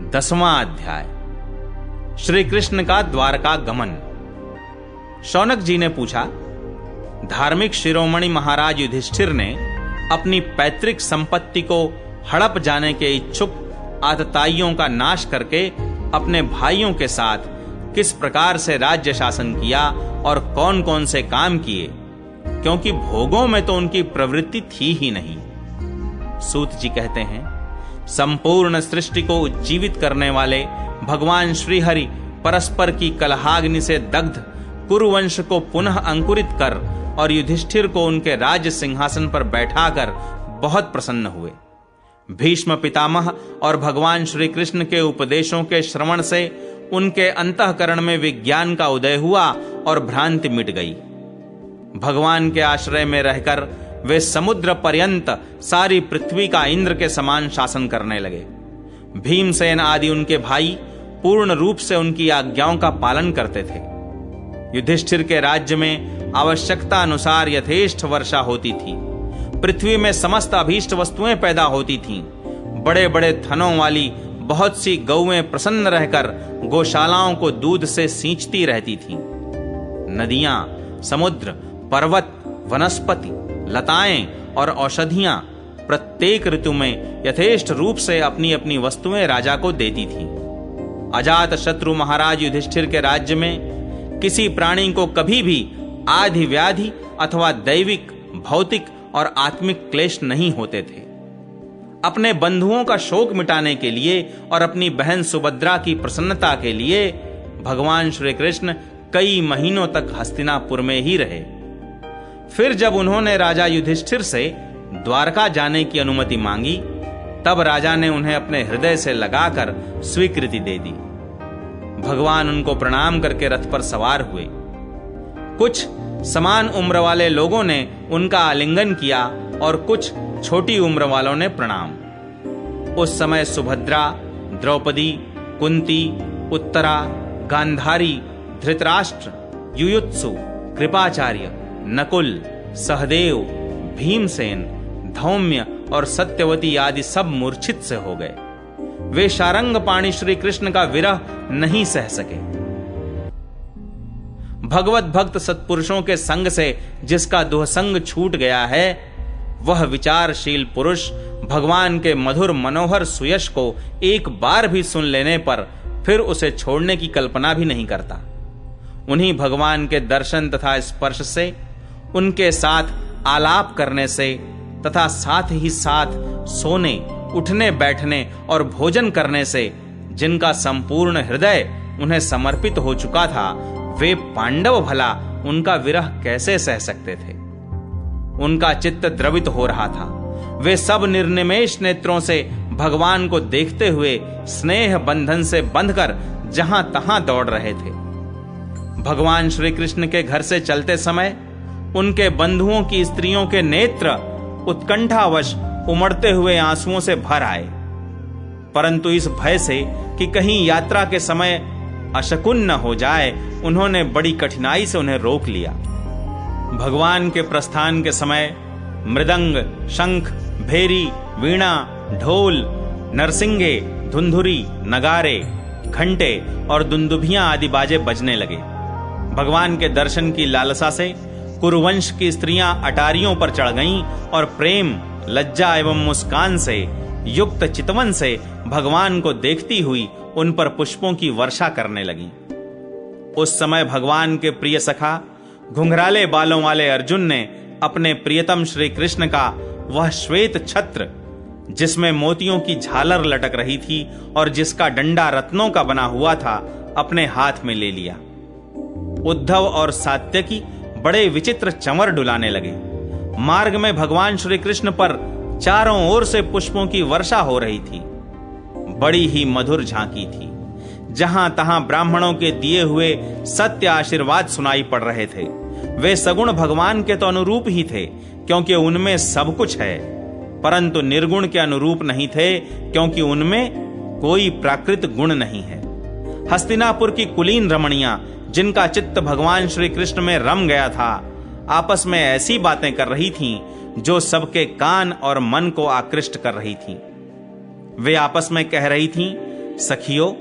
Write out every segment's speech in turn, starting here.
10वां अध्याय। श्री कृष्ण का द्वारका गमन। शौनक जी ने पूछा, धार्मिक शिरोमणि महाराज युधिष्ठिर ने अपनी पैतृक संपत्ति को हड़प जाने के इच्छुक आतताइयों का नाश करके अपने भाइयों के साथ किस प्रकार से राज्य शासन किया और कौन कौन से काम किए, क्योंकि भोगों में तो उनकी प्रवृत्ति थी ही नहीं। सूत जी कहते हैं, संपूर्ण सृष्टि को उज्जीवित करने वाले भगवान श्रीहरि परस्पर की कलहाग्नि से दग्ध कुरुवंश को पुनः अंकुरित कर और युधिष्ठिर को उनके राज्य सिंहासन पर बैठाकर बहुत प्रसन्न हुए। भीष्म पितामह और भगवान श्री कृष्ण के उपदेशों के श्रवण से उनके अंतःकरण में विज्ञान का उदय हुआ और भ्रांति मिट गई। भगवान के आश्रय में रहकर वे समुद्र पर्यंत सारी पृथ्वी का इंद्र के समान शासन करने लगे। भीमसेन आदि उनके भाई पूर्ण रूप से उनकी आज्ञाओं का पालन करते थे। युधिष्ठिर के राज्य में आवश्यकता अनुसार यथेष्ट वर्षा होती थी। पृथ्वी में समस्त अभीष्ट वस्तुएं पैदा होती थीं। बड़े बड़े थनों वाली बहुत सी गौएं प्रसन्न रहकर गौशालाओं को दूध से सींचती रहती थीं। नदियां, समुद्र, पर्वत, वनस्पति, लताएं और औषधियां प्रत्येक ऋतु में यथेष्ट रूप से अपनी अपनी वस्तुएं राजा को देती थीं। अजात शत्रु महाराज युधिष्ठिर के राज्य में किसी प्राणी को कभी भी आदि व्याधि अथवा दैविक, भौतिक और आत्मिक क्लेश नहीं होते थे। अपने बंधुओं का शोक मिटाने के लिए और अपनी बहन सुभद्रा की प्रसन्नता के लिए भगवान श्री कृष्ण कई महीनों तक हस्तिनापुर में ही रहे। फिर जब उन्होंने राजा युधिष्ठिर से द्वारका जाने की अनुमति मांगी, तब राजा ने उन्हें अपने हृदय से लगाकर स्वीकृति दे दी। भगवान उनको प्रणाम करके रथ पर सवार हुए। कुछ समान उम्र वाले लोगों ने उनका आलिंगन किया और कुछ छोटी उम्र वालों ने प्रणाम। उस समय सुभद्रा, द्रौपदी, कुंती, उत्तरा, गांधारी, धृतराष्ट्र, युयुत्सु, कृपाचार्य, नकुल, सहदेव, भीमसेन, धौम्य और सत्यवती आदि सब मूर्छित से हो गए। वे शारंग पाणी श्री कृष्ण का विरह नहीं सह सके। भगवत भक्त सत्पुरुषों के संग से जिसका दुहसंग छूट गया है, वह विचारशील पुरुष भगवान के मधुर मनोहर सुयश को एक बार भी सुन लेने पर फिर उसे छोड़ने की कल्पना भी नहीं करता। उन्हीं भगवान के दर्शन तथा स्पर्श से, उनके साथ आलाप करने से तथा साथ ही साथ सोने, उठने, बैठने और भोजन करने से जिनका संपूर्ण हृदय उन्हें समर्पित हो चुका था, वे पांडव भला उनका विरह कैसे सह सकते थे। उनका चित्त द्रवित हो रहा था। वे सब निर्निमेष नेत्रों से भगवान को देखते हुए स्नेह बंधन से बंधकर जहां तहां दौड़ रहे थे। भगवान श्री कृष्ण के घर से चलते समय उनके बंधुओं की स्त्रियों के नेत्र उत्कंठावश उमड़ते हुए आंसुओं से भर आए, परंतु इस भय से कि कहीं यात्रा के समय अशकुन न हो जाए, उन्होंने बड़ी कठिनाई से उन्हें रोक लिया। भगवान के प्रस्थान के समय मृदंग, शंख, भेरी, वीणा, ढोल, नरसिंगे, धुंधुरी, नगारे, घंटे और दुंदुभियां आदि बाजे बजने लगे। भगवान के दर्शन की लालसा से कुरुवंश की स्त्रियां अटारियों पर चढ़ गईं और प्रेम, लज्जा एवं मुस्कान से युक्त चितवन से भगवान को देखती हुई उन पर पुष्पों की वर्षा करने लगीं। उस समय भगवान के प्रिय सखा घुंघराले बालों वाले अर्जुन ने अपने प्रियतम श्री कृष्ण का वह श्वेत छत्र, जिसमें मोतियों की झालर लटक रही थी और जिसका डंडा रत्नों का बना हुआ था, अपने हाथ में ले लिया। उद्धव और सात्यकी बड़े विचित्र चंवर डुलाने लगे। मार्ग में भगवान श्री कृष्ण पर चारों ओर से पुष्पों की वर्षा हो रही थी। बड़ी ही मधुर झांकी थी। जहां तहां ब्राह्मणों के दिए हुए सत्य आशीर्वाद सुनाई पड़ रहे थे। वे सगुण भगवान के तो अनुरूप ही थे, क्योंकि उनमें सब कुछ है, परंतु निर्गुण के अनुरूप नहीं थे, क्योंकि उनमें कोई प्राकृत गुण नहीं है। हस्तिनापुर की कुलीन रमणियां, जिनका चित्त भगवान श्री कृष्ण में रम गया था, आपस में ऐसी बातें कर रही थीं जो सबके कान और मन को आकृष्ट कर रही थीं। वे आपस में कह रही थीं, सखियों,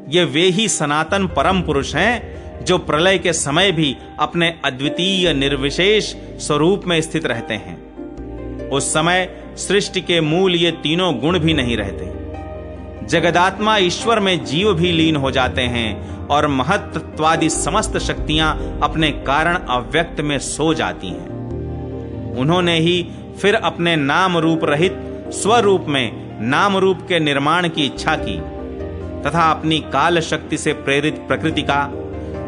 ये वे ही सनातन परम पुरुष हैं जो प्रलय के समय भी अपने अद्वितीय निर्विशेष स्वरूप में स्थित रहते हैं। उस समय सृष्टि के मूल ये तीनों गुण भी नहीं रहते। जगदात्मा ईश्वर में जीव भी लीन हो जाते हैं और महत्त्वादि समस्त शक्तियां अपने कारण अव्यक्त में सो जाती हैं। उन्होंने ही फिर अपने नाम रूप रहित स्वरूप में नाम रूप के निर्माण की इच्छा की तथा अपनी काल शक्ति से प्रेरित प्रकृति का,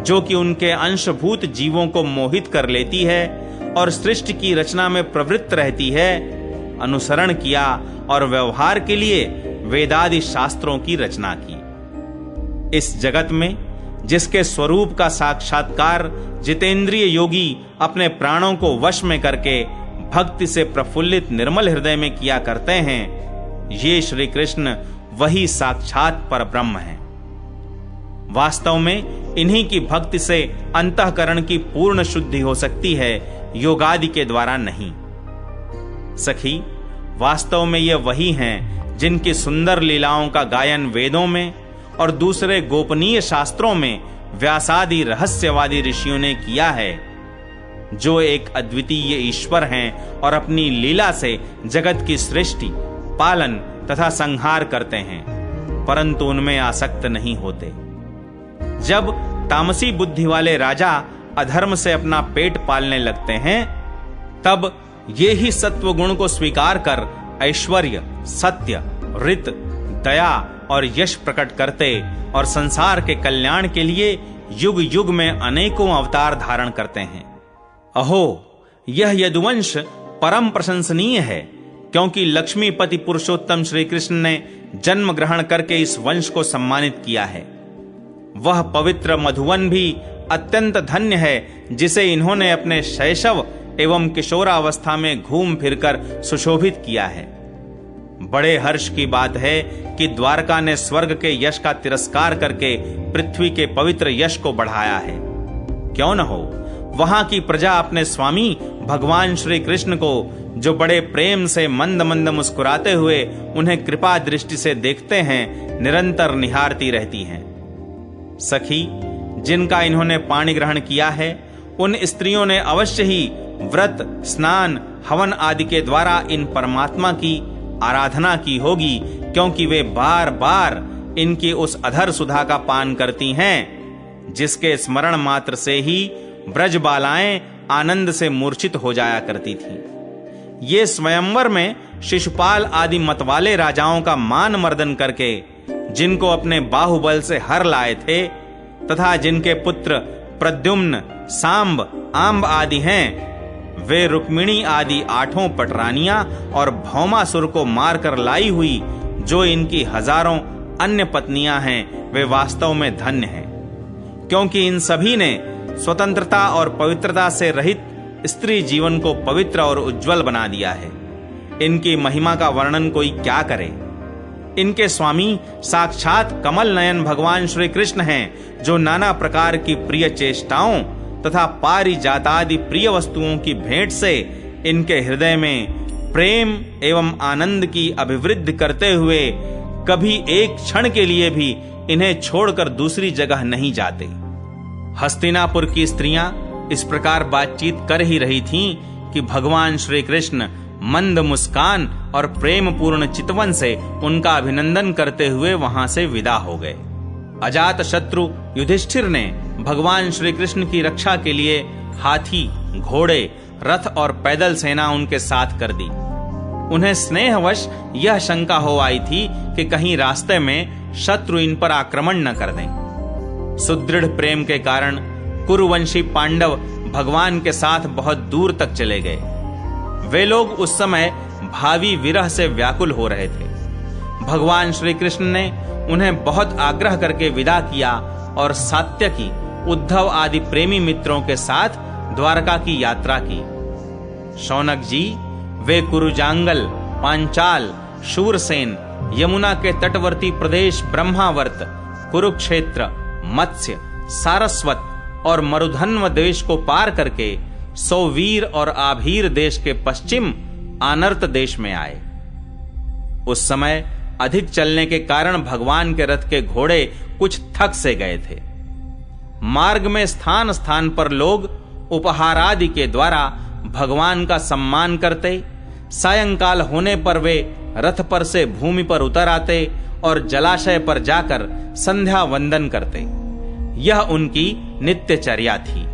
जो कि उनके अंशभूत जीवों को मोहित कर लेती है और सृष्टि की रचना में प्रवृत्त रहती है, अनुसरण किया और व्यवहार के लिए वेदादि शास्त्रों की रचना की। इस जगत में जिसके स्वरूप का साक्षात्कार जितेंद्रिय योगी अपने प्राणों को वश में करके भक्ति से प्रफुल्लित निर्मल हृदय में किया करते हैं, ये श्री कृष्ण वही साक्षात परब्रह्म हैं। वास्तव में इन्हीं की भक्ति से अंतःकरण की पूर्ण शुद्धि हो सकती है, योगादि के द्वारा नहीं। सखी, वास्तव में ये वही हैं जिनकी सुंदर लीलाओं का गायन वेदों में और दूसरे गोपनीय शास्त्रों में व्यासादि रहस्यवादी ऋषियों ने किया है, जो एक अद्वितीय ईश्वर हैं और अपनी लीला से जगत की सृष्टि, पालन तथा संहार करते हैं, परंतु उनमें आसक्त नहीं होते। जब तामसी बुद्धि वाले राजा अधर्म से अपना पेट पालने लगते हैं, तब ये ही सत्व गुण को स्वीकार कर ऐश्वर्य, सत्य, ऋत, दया और यश प्रकट करते और संसार के कल्याण के लिए युग युग में अनेकों अवतार धारण करते हैं। अहो, यह यदुवंश परम प्रशंसनीय है, क्योंकि लक्ष्मीपति पुरुषोत्तम श्री कृष्ण ने जन्म ग्रहण करके इस वंश को सम्मानित किया है। वह पवित्र मधुवन भी अत्यंत धन्य है, जिसे इन्होंने अपने शैशव एवं किशोरावस्था में घूम फिरकर सुशोभित किया है। बड़े हर्ष की बात है कि द्वारका ने स्वर्ग के यश का तिरस्कार करके पृथ्वी के पवित्र यश को बढ़ाया है। क्यों न हो, वहां की प्रजा अपने स्वामी भगवान श्री कृष्ण को, जो बड़े प्रेम से मंद मंद मुस्कुराते हुए उन्हें कृपा दृष्टि से देखते हैं, निरंतर निहारती रहती हैं। सखी, जिनका इन्होंने पाणी ग्रहण किया है, उन स्त्रियों ने अवश्य ही व्रत, स्नान, हवन आदि के द्वारा इन परमात्मा की आराधना की होगी, क्योंकि वे बार बार इनकी उस अधर सुधा का पान करती हैं, जिसके स्मरण मात्र से ही ब्रज बालाएं आनंद से मूर्छित हो जाया करती थीं। ये स्वयंवर में शिशुपाल आदि मतवाले राजाओं का मान मर्दन करके, जिनको अपने बाहुबल से हर लाए थे तथा जिनके पुत्र प्रद्युम्न, सांब, आंब आदि हैं, वे रुक्मिणी आदि 8 पटरानियां और भौमासुर को मारकर लाई हुई जो इनकी हजारों अन्य पत्नियां हैं, वे वास्तव में धन्य हैं, क्योंकि इन सभी ने स्वतंत्रता और पवित्रता से रहित स्त्री जीवन को पवित्र और उज्जवल बना दिया है। इनकी महिमा का वर्णन कोई क्या करे। इनके स्वामी साक्षात कमल नयन भगवान श्री कृष्ण हैं, जो नाना प्रकार की प्रिय चेष्टाओं तथा पारिजातादि प्रिय वस्तुओं की भेंट से इनके हृदय में प्रेम एवं आनंद की अभिवृद्धि करते हुए कभी एक क्षण के लिए भी इन्हें छोड़कर दूसरी जगह नहीं जाते। हस्तिनापुर की स्त्रियां इस प्रकार बातचीत कर ही रही थीं कि भगवान श्री कृष्ण मंद मुस्कान और प्रेम पूर्ण चितवन से उनका अभिनंदन करते हुए वहां से विदा हो गए। अजात शत्रु युधिष्ठिर ने भगवान श्री कृष्ण की रक्षा के लिए हाथी, घोड़े, रथ और पैदल सेना उनके साथ कर दी। उन्हें स्नेहवश यह शंका हो आई थी कि कहीं रास्ते में शत्रु इन पर आक्रमण न कर दें। सुदृढ़ प्रेम के कारण कुरुवंशी पांडव भगवान के साथ बहुत दूर तक चले गए। वे लोग उस समय भावी विरह से व्याकुल हो रहे थे। भगवान श्री कृष्ण ने उन्हें बहुत आग्रह करके विदा किया और सात्यकी, उद्धव आदि प्रेमी मित्रों के साथ द्वारका की यात्रा की। शौनक जी, वे कुरुजांगल, पांचाल, शूरसेन, यमुना के तटवर्ती प्रदेश ब्रह्मावर्त, कुरुक्षेत्र, मत्स्य, सारस्वत और मरुधन्व देश को पार करके सौवीर और आभीर देश के पश्चिम आनर्त देश में आए। उस समय अधिक चलने के कारण भगवान के रथ के घोड़े कुछ थक से गए थे। मार्ग में स्थान स्थान पर लोग उपहार आदि के द्वारा भगवान का सम्मान करते। सायंकाल होने पर वे रथ पर से भूमि पर उतर आते और जलाशय पर जाकर संध्या वंदन करते। यह उनकी नित्यचर्या थी।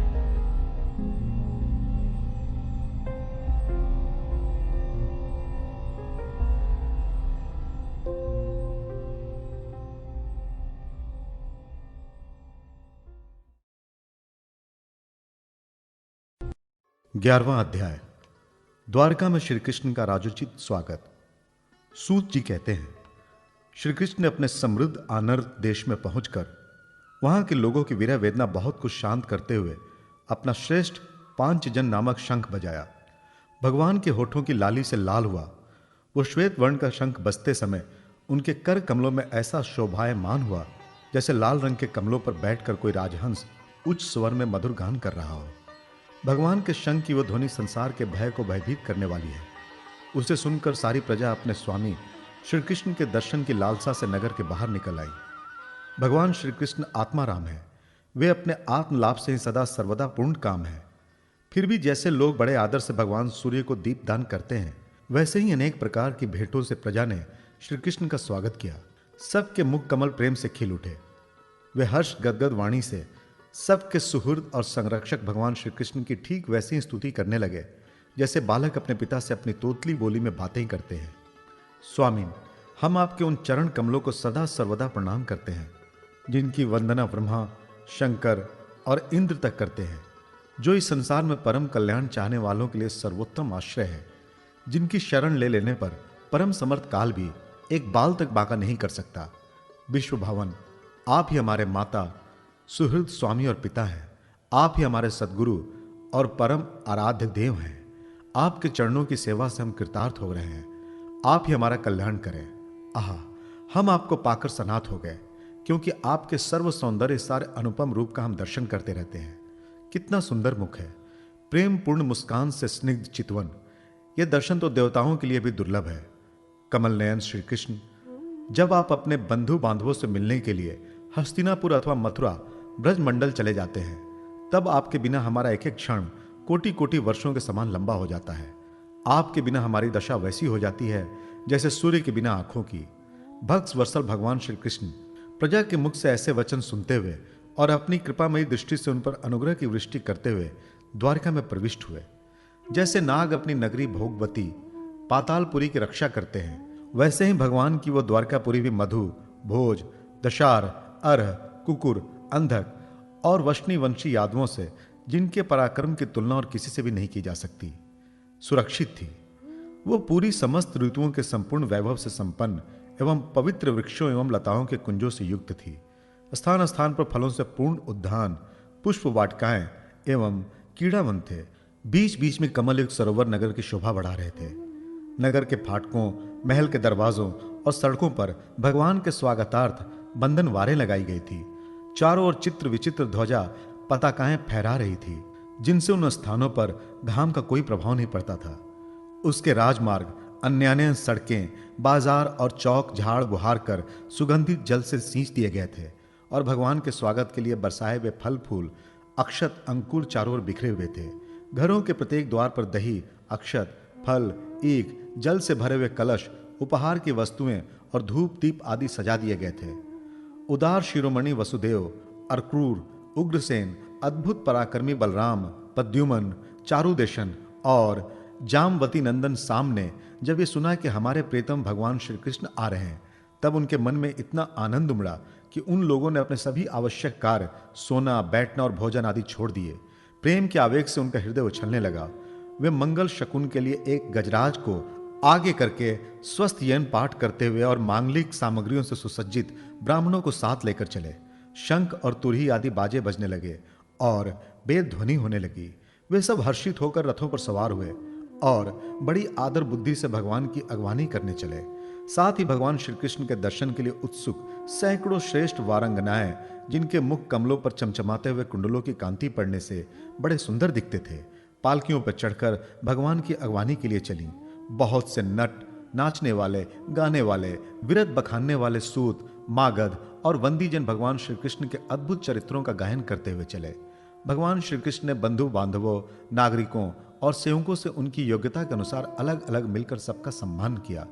ग्यारहवां अध्याय। द्वारका में श्री कृष्ण का राजोचित स्वागत। सूत जी कहते हैं, श्री कृष्ण ने अपने समृद्ध आनर्द देश में पहुंचकर वहां के लोगों की विरह वेदना बहुत कुछ शांत करते हुए अपना श्रेष्ठ पांचजन नामक शंख बजाया। भगवान के होठों की लाली से लाल हुआ वो श्वेत वर्ण का शंख बजते समय उनके कर कमलों में ऐसा शोभायमान हुआ जैसे लाल रंग के कमलों पर बैठकर कोई राजहंस उच्च स्वर में मधुर गान कर रहा हो। भगवान के शंख की वह ध्वनि संसार के भय को भयभीत करने वाली है। उसे सुनकर सारी प्रजा अपने स्वामी श्री कृष्ण के दर्शन की लालसा से नगर के बाहर निकल आई। भगवान श्री कृष्ण आत्माराम है। वे अपने आत्म लाभ से ही सदा सर्वदा पूर्ण काम है। फिर भी जैसे लोग बड़े आदर से भगवान सूर्य को दीप दान करते हैं, वैसे ही अनेक प्रकार की भेंटों से प्रजा ने श्री कृष्ण का स्वागत किया। सबके मुख कमल प्रेम से खिल उठे। वे हर्ष गदगद वाणी से सबके सुहृद और संरक्षक भगवान श्री कृष्ण की ठीक वैसे ही स्तुति करने लगे जैसे बालक अपने पिता से अपनी तोतली बोली में बातें करते हैं। स्वामी, हम आपके उन चरण कमलों को सदा सर्वदा प्रणाम करते हैं जिनकी वंदना ब्रह्मा, शंकर और इंद्र तक करते हैं, जो इस संसार में परम कल्याण चाहने वालों के लिए सर्वोत्तम आश्रय है, जिनकी शरण ले लेने पर परम समर्थ काल भी एक बाल तक बांका नहीं कर सकता। विश्व भवन, आप ही हमारे माता, सुहृद स्वामी और पिता हैं। आप ही हमारे सद्गुरु और परम आराध्य देव हैं। आपके चरणों की सेवा से हम कृतार्थ हो रहे हैं। आप ही हमारा कल्याण करें। आहा, हम आपको पाकर सनाथ हो गए, क्योंकि आपके सर्व सौंदर्य सारे अनुपम रूप का हम दर्शन करते रहते हैं। कितना सुंदर मुख है, प्रेम पूर्ण मुस्कान से स्निग्ध चितवन। यह दर्शन तो देवताओं के लिए भी दुर्लभ है। कमल नयन श्री कृष्ण, जब आप अपने बंधु बांधवों से मिलने के लिए हस्तिनापुर अथवा मथुरा ब्रजमंडल चले जाते हैं, तब आपके बिना हमारा एक एक क्षण कोटि कोटि वर्षों के समान लंबा हो जाता है। आपके बिना हमारी दशा वैसी हो जाती है जैसे सूर्य के बिना आंखों की। भक्त वत्सल भगवान श्री कृष्ण प्रजा के मुख से ऐसे वचन सुनते हुए और अपनी कृपामयी दृष्टि से उन पर अनुग्रह की वृष्टि करते हुए द्वारका में प्रविष्ट हुए। जैसे नाग अपनी नगरी भोगवती पातालपुरी की रक्षा करते हैं, वैसे ही भगवान की वो द्वारकापुरी भी मधु, भोज, दशार, अर्ह, कुकुर, अंधक और वंशी यादवों से, जिनके पराक्रम की तुलना और किसी से भी नहीं की जा सकती, सुरक्षित थी। वो पूरी समस्त ऋतुओं के संपूर्ण वैभव से संपन्न एवं पवित्र वृक्षों एवं लताओं के कुंजों से युक्त थी। स्थान स्थान पर फलों से पूर्ण उद्यान, पुष्प वाटिकाएं एवं कीड़ावन थे। बीच बीच में कमल युक्त सरोवर नगर की शोभा बढ़ा रहे थे। नगर के फाटकों, महल के दरवाजों और सड़कों पर भगवान के स्वागतार्थ बंधनवारें लगाई गई थी। चारों ओर चित्र विचित्र ध्वजा पताकाएं फहरा रही थी, जिनसे उन स्थानों पर घाम का कोई प्रभाव नहीं पड़ता था। उसके राजमार्ग, अन्यान्य सड़कें, बाजार और चौक झाड़ बुहार कर सुगंधित जल से सींच दिए गए थे और भगवान के स्वागत के लिए बरसाए हुए फल फूल, अक्षत अंकुर चारों ओर बिखरे हुए थे। घरों के प्रत्येक द्वार पर दही, अक्षत, फल, ईख, जल से भरे हुए कलश, उपहार की वस्तुएं और धूप दीप आदि सजा दिए गए थे। उदार शिरोमणि वसुदेव, अक्रूर, उग्रसेन, अद्भुत पराक्रमी बलराम, प्रद्युम्न, चारुदेशन और जामवती नंदन साम ने जब ये सुना कि हमारे प्रियतम भगवान श्री कृष्ण आ रहे हैं, तब उनके मन में इतना आनंद उमड़ा कि उन लोगों ने अपने सभी आवश्यक कार्य, सोना, बैठना और भोजन आदि छोड़ दिए। प्रेम के आवेग से उनका हृदय उछलने लगा। वे मंगल शकुन के लिए एक गजराज को आगे करके स्वस्थ यन पाठ करते हुए और मांगलिक सामग्रियों से सुसज्जित ब्राह्मणों को साथ लेकर चले। शंख और तुरही आदि बाजे बजने लगे और वेद ध्वनि होने लगी। वे सब हर्षित होकर रथों पर सवार हुए और बड़ी आदर बुद्धि से भगवान की अगवानी करने चले। साथ ही भगवान श्री कृष्ण के दर्शन के लिए उत्सुक सैकड़ों श्रेष्ठ वारंगनाएं, जिनके मुख कमलों पर चमचमाते हुए कुंडलों की कांति पड़ने से बड़े सुंदर दिखते थे, पालकियों पर चढ़कर भगवान की अगवानी के लिए चलीं। बहुत से नट, नाचने वाले, गाने वाले, विरत बखानने वाले सूत, मागध और वंदीजन भगवान श्री कृष्ण के अद्भुत चरित्रों का गायन करते हुए चले। भगवान श्री कृष्ण ने बंधु बांधवों, नागरिकों और सेवकों से उनकी योग्यता के अनुसार अलग अलग मिलकर सबका सम्मान किया।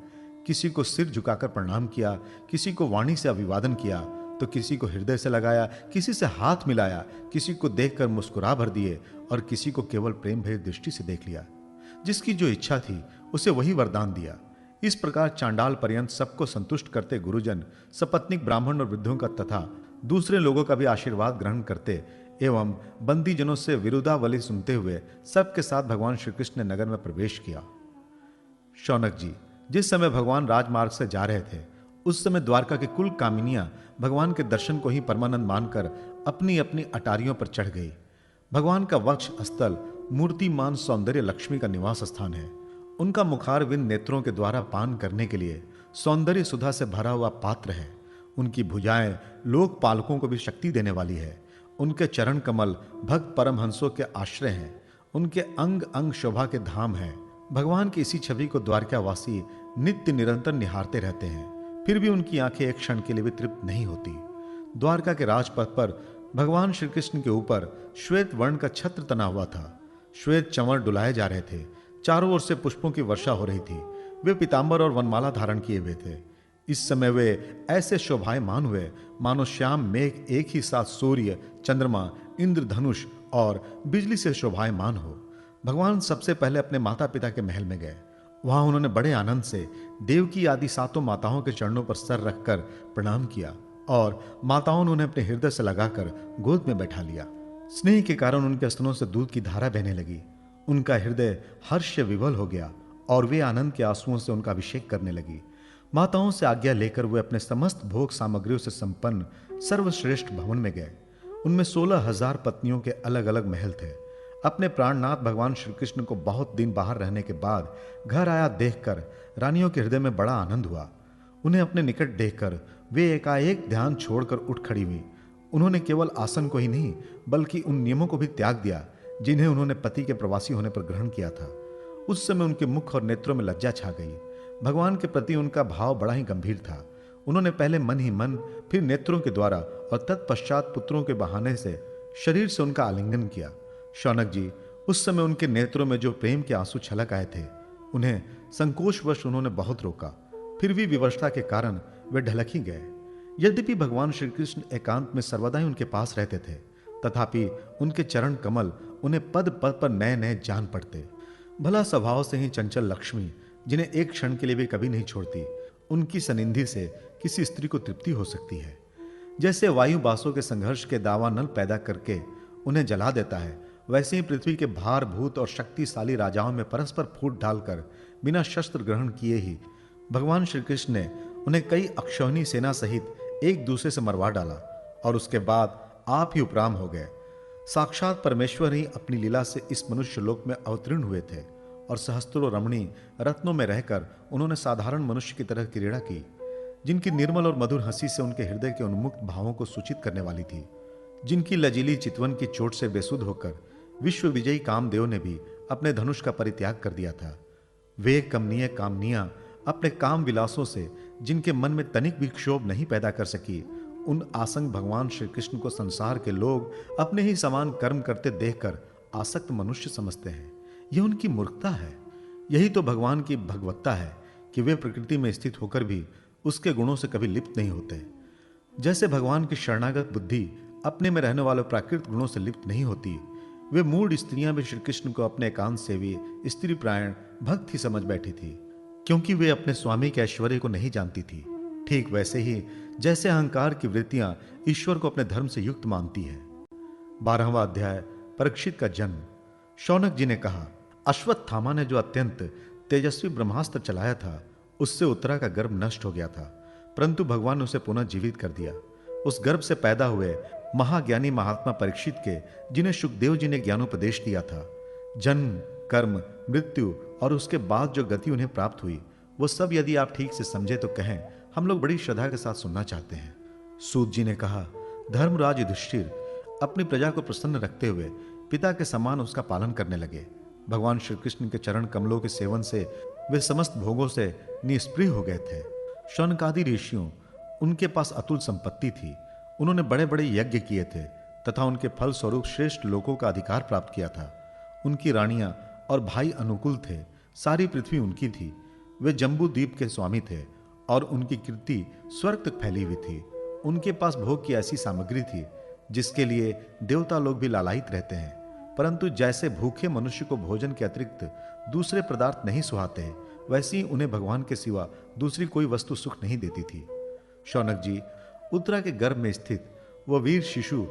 किसी को सिर झुकाकर प्रणाम किया, किसी को वाणी से अभिवादन किया, तो किसी को हृदय से लगाया, किसी से हाथ मिलाया, किसी को देखकर मुस्कुरा भर दिए और किसी को केवल प्रेम भरी दृष्टि से देख लिया। जिसकी जो इच्छा थी उसे वही वरदान दिया। इस प्रकार चांडाल पर्यंत सबको संतुष्ट करते गुरुजन सपत्नीक ब्राह्मण और वृद्धों का तथा दूसरे लोगों का भी आशीर्वाद ग्रहण करते एवं बंदीजनों से विरुदावली सुनते हुए सबके साथ भगवान श्री कृष्ण ने नगर में प्रवेश किया। शौनक जी, जिस समय भगवान राजमार्ग से जा रहे थे उस समय द्वारका की कुल कामिनियां भगवान के दर्शन को ही परमानंद मानकर अपनी अपनी अटारियों पर चढ़ गई। भगवान का वक्ष स्थल मूर्तिमान सौंदर्य लक्ष्मी का निवास स्थान है। उनका मुखारविंद नेत्रों के द्वारा पान करने के लिए सौंदर्य सुधा से भरा हुआ पात्र है। उनकी भुजाएं लोक पालकों को भी शक्ति देने वाली है। उनके चरण कमल भक्त परमहंसों के आश्रय हैं। उनके अंग अंग शोभा के धाम है। भगवान की इसी छवि को द्वारकावासी नित्य निरंतर निहारते रहते हैं, फिर भी उनकी आंखें एक क्षण के लिए भी तृप्त नहीं होती। द्वारका के राजपथ पर भगवान श्री कृष्ण के ऊपर श्वेत वर्ण का छत्र तना हुआ था। श्वेत चंवर डुलाए जा रहे थे। चारों ओर से पुष्पों की वर्षा हो रही थी। वे पीतांबर और वनमाला धारण किए हुए थे। इस समय वे ऐसे शोभायमान हुए मानो श्याम मेघ एक ही साथ सूर्य, चंद्रमा, इंद्रधनुष और बिजली से शोभायमान हो। भगवान सबसे पहले अपने माता पिता के महल में गए। वहां उन्होंने बड़े आनंद से देवकी आदि सातों माताओं के चरणों पर सर रखकर प्रणाम किया और माताओं ने उन्हें अपने हृदय से लगाकर गोद में बैठा लिया। स्नेह के कारण उनके स्तनों से दूध की धारा बहने लगी। उनका हृदय हर्ष से विवल हो गया और वे आनंद के आंसुओं से उनका अभिषेक करने लगी। माताओं से आज्ञा लेकर वे अपने समस्त भोग सामग्रियों से संपन्न सर्वश्रेष्ठ भवन में गए। उनमें 16,000 पत्नियों के अलग अलग महल थे। अपने प्राणनाथ भगवान श्री कृष्ण को बहुत दिन बाहर रहने के बाद घर आया देखकर रानियों के हृदय में बड़ा आनंद हुआ। उन्हें अपने निकट देखकर वे एकाएक ध्यान छोड़कर उठ खड़ी हुई। उन्होंने केवल आसन को ही नहीं बल्कि उन नियमों को भी त्याग दिया जिन्हें उन्होंने पति के प्रवासी होने पर ग्रहण किया था। उस समय उनके मुख और नेत्रों में लज्जा छा गई। भगवान के प्रति उनका भाव बड़ा ही गंभीर था। उन्होंने पहले मन ही मन, फिर नेत्रों के द्वारा और तत्पश्चात पुत्रों के बहाने से शरीर से उनका आलिंगन किया। शौनक जी, उस समय उनके नेत्रों में जो प्रेम के आंसू छलक आए थे उन्हें संकोचवश उन्होंने बहुत रोका। फिर भी विवशता के कारण वे ढलक ही गए। यद्यपि भगवान श्री कृष्ण एकांत में सर्वदा ही उनके पास रहते थे, तथापि उनके चरण कमल उन्हें पद पद पर नए नए जान पड़ते। भला स्वभाव से ही चंचल लक्ष्मी, जिन्हें एक क्षण के लिए भी कभी नहीं छोड़ती, उनकी सनिधि से किसी स्त्री को तृप्ति हो सकती है। जैसे वायु बासों के संघर्ष के दावानल पैदा करके उन्हें जला देता है, वैसे ही पृथ्वी के भार भूत और शक्तिशाली राजाओं में परस्पर फूट डालकर बिना शस्त्र ग्रहण किए ही भगवान श्री कृष्ण ने उन्हें कई अक्षौहिणी सेना सहित एक दूसरे से मरवा डाला और उसके बाद आप ही उपराम हो गए। साक्षात परमेश्वर ही अपनी लीला से इस मनुष्य लोक में अवतीर्ण हुए थे और सहस्त्रों रमणी रत्नों में रहकर उन्होंने साधारण मनुष्य की तरह क्रीड़ा की, जिनकी निर्मल और मधुर हंसी से उनके हृदय के उन्मुक्त भावों को सूचित करने वाली थी, जिनकी लजीली चितवन की चोट से बेसुध होकर विश्व विजयी कामदेव ने भी अपने धनुष का परित्याग कर दिया था। वे कमनीय कामनियां अपने काम विलासों से जिनके मन में तनिक भी क्षोभ नहीं पैदा कर सकी, उन आसंग भगवान श्री कृष्ण को संसार के लोग अपने ही समान कर्म करते देखकर आसक्त मनुष्य समझते हैं। यह उनकी मूर्खता है। यही तो भगवान की भगवत्ता है कि वे प्रकृति में स्थित होकर भी उसके गुणों से कभी लिप्त नहीं होते। जैसे भगवान की शरणागत बुद्धि अपने में रहने वाले प्राकृतिक गुणों से लिप्त नहीं होती, वे मूढ़ स्त्रियां भी श्री कृष्ण को अपने एकांत सेवी स्त्री प्रायण भक्त ही समझ बैठी थी, क्योंकि वे अपने स्वामी के ऐश्वर्य को नहीं जानती थी। ठीक वैसे ही जैसे अहंकार की वृत्तियां ईश्वर को अपने धर्म से युक्त मानती है। 12वां अध्याय, परीक्षित का जन्म। शौनक जी ने कहा, अश्वत्थामा ने जो अत्यंत तेजस्वी ब्रह्मास्त्र चलाया था उससे उत्तरा का गर्भ नष्ट हो गया था, परंतु भगवान ने उसे पुनः जीवित कर दिया। उस गर्भ से पैदा हुए महाज्ञानी महात्मा परीक्षित के, जिन्हें सुखदेव जी ने ज्ञानोपदेश दिया था, जन्म, कर्म, मृत्यु और उसके बाद जो गति उन्हें प्राप्त हुई, वो सब यदि आप ठीक से समझे तो कहें, हम लोग बड़ी श्रद्धा के साथ सुनना चाहते हैं। सूत जी ने कहा, धर्मराज युधिष्ठिर अपनी प्रजा को प्रसन्न रखते हुए पिता के समान उसका पालन करने लगे। भगवान श्री कृष्ण के चरण कमलों के सेवन से वे समस्त भोगों से निष्प्रिय हो गए थे। शौनकादि ऋषियों, उनके पास अतुल संपत्ति थी। उन्होंने बड़े बड़े यज्ञ किए थे तथा उनके फल स्वरूप श्रेष्ठ लोकों का अधिकार प्राप्त किया था। उनकी रानियां और भाई अनुकूल थे। सारी पृथ्वी उनकी थी। वे जम्बू द्वीप के स्वामी थे और उनकी कीर्ति स्वर्ग तक फैली हुई थी। उनके पास भोग की ऐसी सामग्री थी जिसके लिए देवता लोग भी लालायित रहते हैं, परंतु जैसे भूखे मनुष्य को भोजन के अतिरिक्त दूसरे पदार्थ नहीं सुहाते, वैसे ही उन्हें भगवान के सिवा दूसरी कोई वस्तु सुख नहीं देती थी। शौनक जी, उत्तरा के गर्भ में स्थित वह वीर शिशु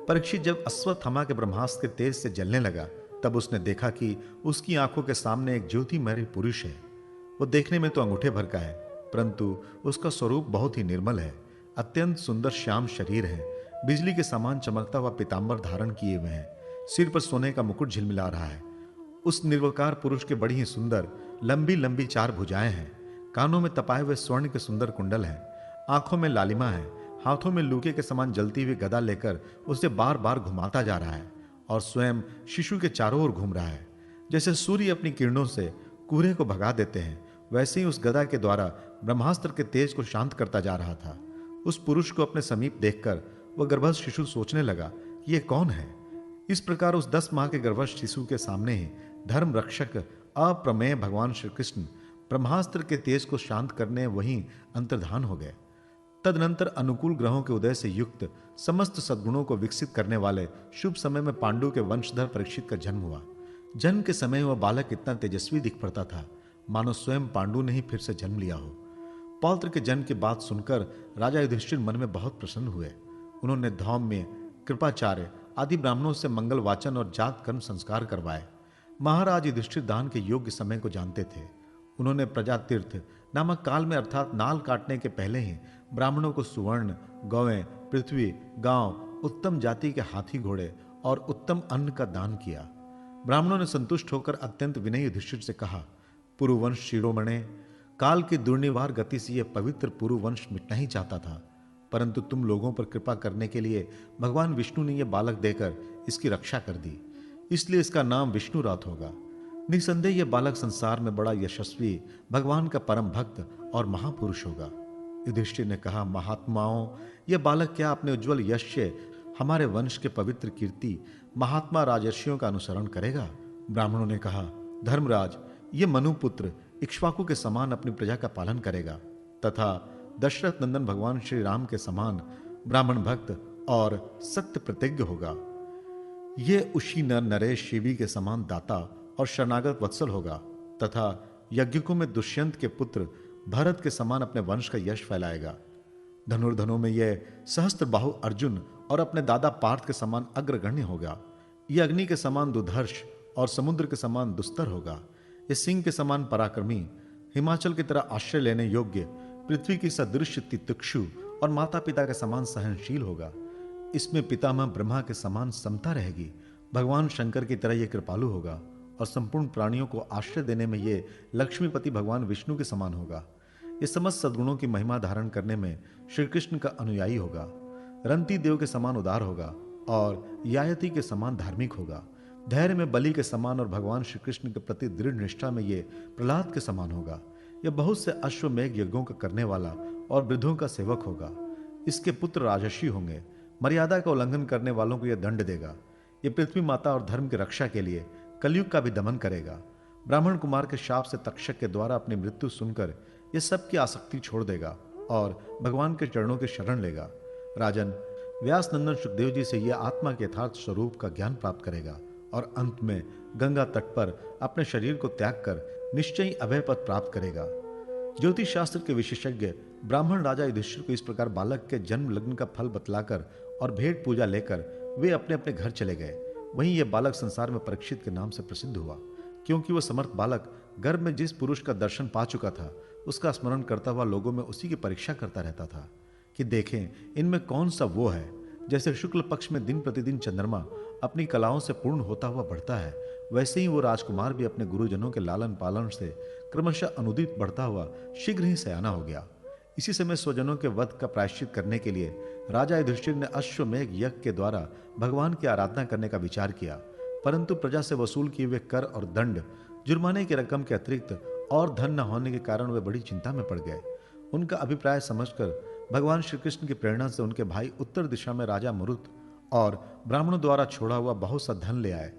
परीक्षित जब अश्वत्थामा के ब्रह्मास्त्र के तेज से जलने लगा, तब उसने देखा कि उसकी आंखों के सामने एक ज्योतिमय पुरुष है। वो देखने में तो अंगूठे भर का है, परंतु उसका स्वरूप बहुत ही निर्मल है। अत्यंत सुंदर श्याम शरीर है। बिजली के समान चमकता हुआ पीतांबर धारण किए हुए हैं। सिर पर सोने का मुकुट झिलमिला रहा है। उस निर्विकार पुरुष के बड़ी ही सुंदर लंबी लंबी 4 भुजाएं हैं। कानों में तपाए हुए स्वर्ण के सुंदर कुंडल हैं। आंखों में लालिमा है। हाथों में लूके के समान जलती हुई गदा लेकर उसे बार बार घुमाता जा रहा है और स्वयं शिशु के चारों ओर घूम रहा है। जैसे सूर्य अपनी किरणों से कोहरे को भगा देते हैं, वैसे ही उस गदा के द्वारा ब्रह्मास्त्र के तेज को शांत करता जा रहा था। उस पुरुष को अपने समीप देखकर वह गर्भस्थ शिशु सोचने लगा कि यह कौन है। इस प्रकार उस 10 माह के गर्भस्थ शिशु के सामने ही धर्म रक्षक अप्रमेय भगवान श्री कृष्ण ब्रह्मास्त्र के तेज को शांत करने वहीं अंतर्धान हो गए। तदनंतर अनुकूल ग्रहों के उदय से युक्त समस्त सद्गुणों को विकसित करने वाले शुभ समय में पांडु के वंशधर परीक्षित का जन्म हुआ। जन्म के समय वह बालक इतना तेजस्वी दिख पड़ता था मानो स्वयं पांडु ने ही फिर से जन्म लिया हो। पौत्र के जन्म की बात सुनकर राजा युधिष्ठिर मन में बहुत प्रसन्न हुए। उन्होंने धौम्य, कृपाचार्य आदि ब्राह्मणों से मंगल वाचन और जात कर्म संस्कार करवाए। महाराज युधिष्ठिर दान के योग्य समय को जानते थे। उन्होंने प्रजातीर्थ नामक काल में अर्थात नाल काटने के पहले ही ब्राह्मणों को सुवर्ण, गौएं, पृथ्वी, गांव, उत्तम जाति के हाथी घोड़े और उत्तम अन्न का दान किया। ब्राह्मणों ने संतुष्ट होकर अत्यंत विनयी युधिष्ठिर से कहा, पुरुवंश शिरोमणे, काल की दुर्निवार गति से यह पवित्र पुरुवंश मिटना ही चाहता था, परंतु तुम लोगों पर कृपा करने के लिए भगवान विष्णु ने यह बालक देकर इसकी रक्षा कर दी, इसलिए इसका नाम विष्णुरात होगा। निसंदेह यह बालक संसार में बड़ा यशस्वी, भगवान का परम भक्त और महापुरुष होगा। युधिष्ठिर ने कहा, महात्माओं, यह बालक क्या अपने उज्जवल यश से हमारे वंश के पवित्र कीर्ति महात्मा राजर्षियों का अनुसरण करेगा? ब्राह्मणों ने कहा, धर्मराज, ये मनुपुत्र इक्ष्वाकु के समान अपनी प्रजा का पालन करेगा तथा दशरथ नंदन भगवान श्री राम के समान ब्राह्मण भक्त और सत्य प्रतिज्ञ होगा। ये उशी नर नरेश शिवी के समान दाता और शरणागत वत्सल होगा तथा यज्ञकों में दुष्यंत के पुत्र भरत के समान अपने वंश का यश फैलाएगा। धनुर्धनों में यह सहस्त्र बाहु अर्जुन और अपने दादा पार्थ के समान अग्रगण्य होगा। यह अग्नि के समान दुधर्ष और समुद्र के समान दुस्तर होगा। यह सिंह के समान पराक्रमी, हिमाचल की तरह आश्रय लेने योग्य, पृथ्वी की सदृश तितिक्षु और माता पिता के समान सहनशील होगा। इसमें पितामह ब्रह्मा के समान समता रहेगी। भगवान शंकर की तरह यह कृपालु होगा और संपूर्ण प्राणियों को आश्रय देने में यह लक्ष्मीपति भगवान विष्णु के समान होगा। यह समस्त सद्गुणों की महिमा धारण करने में श्री कृष्ण का अनुयायी होगा। रंती देव के समान उदार होगा और यायति के समान धार्मिक होगा। धैर्य में बलि के समान और भगवान श्री कृष्ण के प्रति दृढ़ निष्ठा में यह प्रहलाद के समान होगा। यह बहुत से अश्वमेघ यज्ञों का करने वाला और वृद्धों का सेवक होगा। इसके पुत्र राजर्षि होंगे। मर्यादा का उल्लंघन करने वालों को यह दंड देगा। यह पृथ्वी माता और धर्म की रक्षा के लिए कलयुग का भी दमन करेगा। ब्राह्मण कुमार के शाप से तक्षक के द्वारा अपनी मृत्यु सुनकर यह सबकी आसक्ति छोड़ देगा और भगवान के चरणों के शरण लेगा। राजन, व्यास नंदन सुखदेव जी से यह आत्मा के यथार्थ स्वरूप का ज्ञान प्राप्त करेगा और अंत में गंगा तट पर अपने शरीर को त्याग कर निश्चय ही अभय पद प्राप्त करेगा। ज्योतिष शास्त्र के विशेषज्ञ ब्राह्मण राजा युधिष्ठिर को इस प्रकार बालक के जन्म लग्न का फल बतलाकर और भेंट पूजा लेकर वे अपने अपने घर चले गए। वहीं यह बालक संसार में परीक्षित के नाम से प्रसिद्ध हुआ, क्योंकि वह समर्थ बालक गर्भ में जिस पुरुष का दर्शन पा चुका था उसका स्मरण करता हुआ लोगों में उसी की परीक्षा करता रहता था कि देखें इनमें कौन सा वो है। जैसे शुक्ल पक्ष में दिन प्रतिदिन चंद्रमा अपनी कलाओं से पूर्ण होता हुआ बढ़ता है, वैसे ही वो राजकुमार भी अपने गुरुजनों के लालन पालन से क्रमशः अनुदित बढ़ता हुआ शीघ्र ही सयाना हो गया। इसी समय स्वजनों के वध का प्रायश्चित करने के लिए राजा युधिष्ठिर ने अश्वमेघ यज्ञ के द्वारा भगवान की आराधना करने का विचार किया, परंतु प्रजा से वसूल किए हुए कर और दंड, जुर्माने की रकम के अतिरिक्त और धन न होने के कारण वे बड़ी चिंता में पड़ गए। उनका अभिप्राय समझकर भगवान श्री कृष्ण की प्रेरणा से उनके भाई उत्तर दिशा में राजा मरुत और ब्राह्मणों द्वारा छोड़ा हुआ बहुत सा धन ले आए।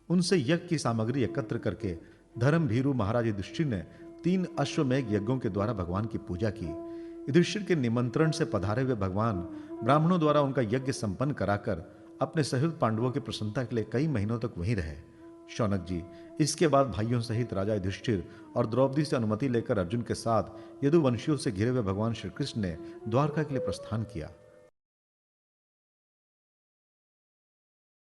उनसे यज्ञ की सामग्री एकत्र करके धर्म भीरु महाराज युधिष्ठिर ने 3 अश्वमेघ यज्ञों के द्वारा भगवान की पूजा की। युधिष्ठिर के निमंत्रण से पधारे हुए भगवान ब्राह्मणों द्वारा उनका यज्ञ संपन्न कराकर अपने सहृद पांडवों की प्रसन्नता के लिए कई महीनों तक वहीं रहे। शौनक जी, इसके बाद भाइयों सहित राजा युधिष्ठिर और द्रौपदी से अनुमति लेकर अर्जुन के साथ यदुवंशियों से घिरे हुए भगवान श्री कृष्ण ने द्वारका के लिए प्रस्थान किया।